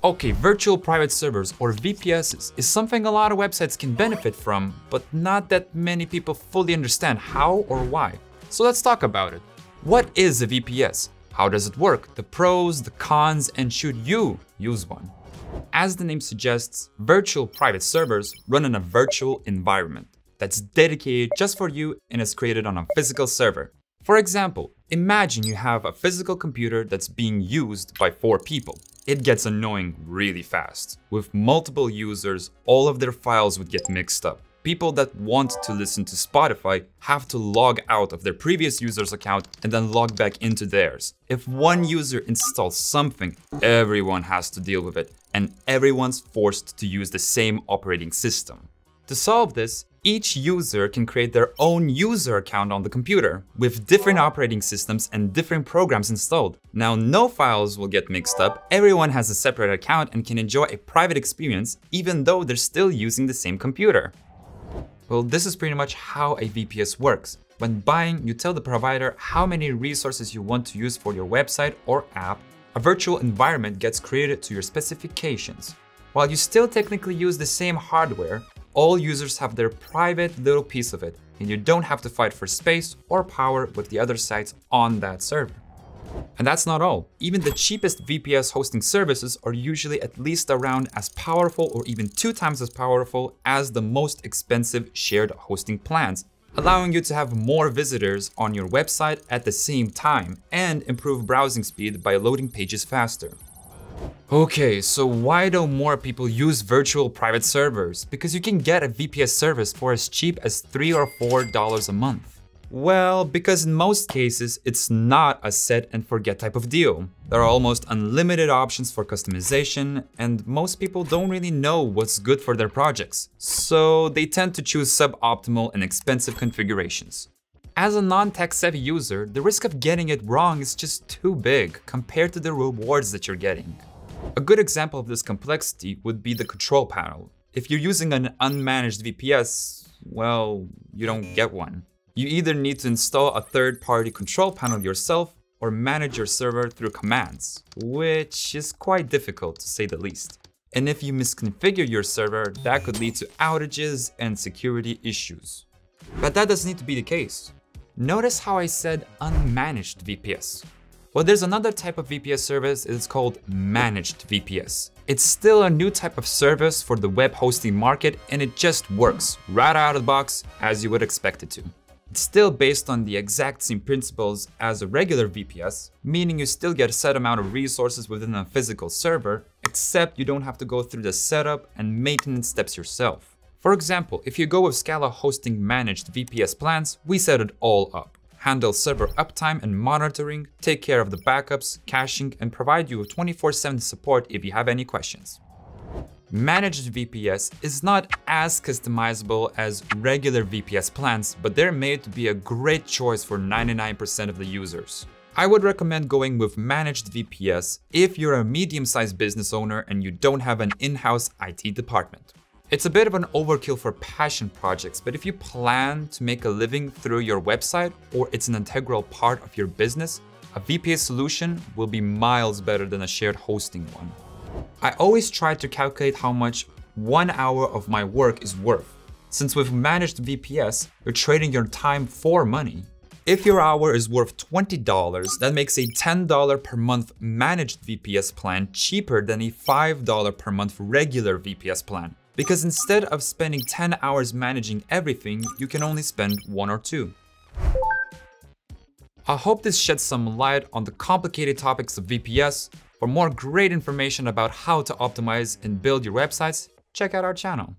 Okay, virtual private servers or VPSs is something a lot of websites can benefit from, but not that many people fully understand how or why. So let's talk about it. What is a VPS? How does it work? The pros, the cons, and should you use one? As the name suggests, virtual private servers run in a virtual environment that's dedicated just for you and is created on a physical server. For example, imagine you have a physical computer that's being used by 4 people. It gets annoying really fast. With multiple users, all of their files would get mixed up. People that want to listen to Spotify have to log out of their previous user's account and then log back into theirs. If one user installs something, everyone has to deal with it, and everyone's forced to use the same operating system. To solve this, each user can create their own user account on the computer, with different operating systems and different programs installed. Now, no files will get mixed up, everyone has a separate account and can enjoy a private experience even though they're still using the same computer. Well, this is pretty much how a VPS works. When buying, you tell the provider how many resources you want to use for your website or app. A virtual environment gets created to your specifications. While you still technically use the same hardware, all users have their private little piece of it, and you don't have to fight for space or power with the other sites on that server. And that's not all. Even the cheapest VPS hosting services are usually at least around as powerful or even 2 times as powerful as the most expensive shared hosting plans, allowing you to have more visitors on your website at the same time and improve browsing speed by loading pages faster. Okay, so why don't more people use virtual private servers? Because you can get a VPS service for as cheap as $3 or $4 a month. Well, because in most cases, it's not a set and forget type of deal. There are almost unlimited options for customization, and most people don't really know what's good for their projects. So they tend to choose suboptimal and expensive configurations. As a non-tech savvy user, the risk of getting it wrong is just too big compared to the rewards that you're getting. A good example of this complexity would be the control panel. If you're using an unmanaged VPS, well, you don't get one. You either need to install a third-party control panel yourself or manage your server through commands, which is quite difficult to say the least. And if you misconfigure your server, that could lead to outages and security issues. But that doesn't need to be the case. Notice how I said unmanaged VPS. Well, there's another type of VPS service, it's called managed VPS. It's still a new type of service for the web hosting market, and it just works right out of the box as you would expect it to. It's still based on the exact same principles as a regular VPS, meaning you still get a set amount of resources within a physical server, except you don't have to go through the setup and maintenance steps yourself. For example, if you go with ScalaHosting managed VPS plans, we set it all up. Handle server uptime and monitoring, take care of the backups, caching, and provide you with 24/7 support if you have any questions. Managed VPS is not as customizable as regular VPS plans, but they're made to be a great choice for 99% of the users. I would recommend going with managed VPS if you're a medium-sized business owner and you don't have an in-house IT department. It's a bit of an overkill for passion projects, but if you plan to make a living through your website or it's an integral part of your business, a VPS solution will be miles better than a shared hosting one. I always try to calculate how much 1 hour of my work is worth. Since with managed VPS, you're trading your time for money. If your hour is worth $20, that makes a $10 per month managed VPS plan cheaper than a $5 per month regular VPS plan. Because instead of spending 10 hours managing everything, you can only spend 1 or 2. I hope this sheds some light on the complicated topics of VPS. For more great information about how to optimize and build your websites, check out our channel.